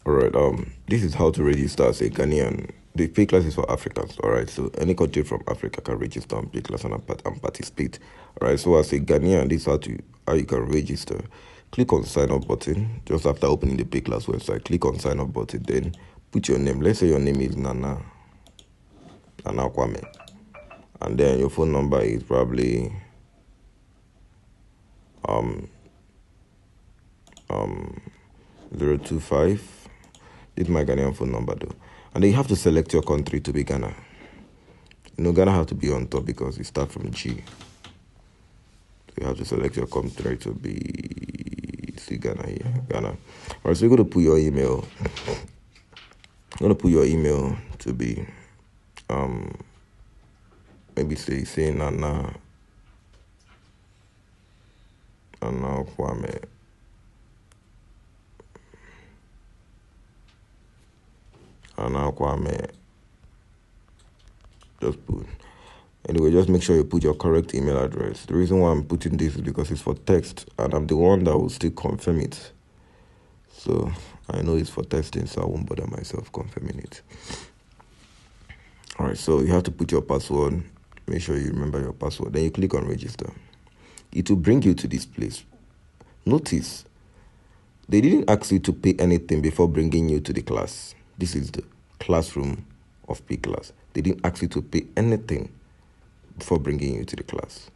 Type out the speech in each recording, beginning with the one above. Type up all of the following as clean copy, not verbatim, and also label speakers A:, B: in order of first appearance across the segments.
A: Alright, this is how to register as a Ghanaian. The Payclass is for Africans, alright? So any country from Africa can register on Payclass and participate. Alright, so as a Ghanaian, this is how you can register. Click on sign up button just after opening the Payclass website. Click on sign up button, then put your name. Let's say your name is Nana Kwame. And then your phone number is probably 025. This is my Ghanaian phone number though. And then you have to select your country to be Ghana. Ghana have to be on top because it starts from G. So you have to select your country to be, see Ghana here, Ghana. Alright, so you're going to put your email. I'm going to put your email to be, maybe say Nana Kwame. Just put. Anyway, just make sure you put your correct email address. The reason why I'm putting this is because it's for text, and I'm the one that will still confirm it. So I know it's for testing, so I won't bother myself confirming it. Alright, so you have to put your password. Make sure you remember your password. Then you click on register. It will bring you to this place. Notice, they didn't ask you to pay anything before bringing you to the class. This is the classroom of Payclass. They didn't ask you to pay anything before bringing you to the class.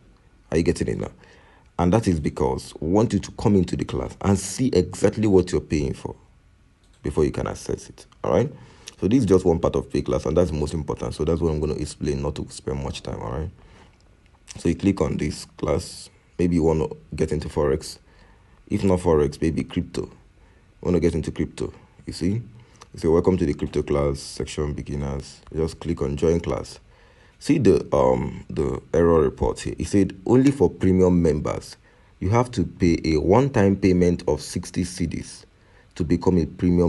A: Are you getting it now? And that is because we want you to come into the class and see exactly what you're paying for before you can access it. All right? So this is just one part of Payclass, and that's the most important. So that's what I'm going to explain, not to spend much time. All right? So you click on this class. Maybe you want to get into Forex. If not Forex, maybe crypto. You want to get into crypto. You see? You say, welcome to the crypto class section, beginners. Just click on join class. See the error report here. It said only for premium members. You have to pay a one-time payment of 60 cedis to become a premium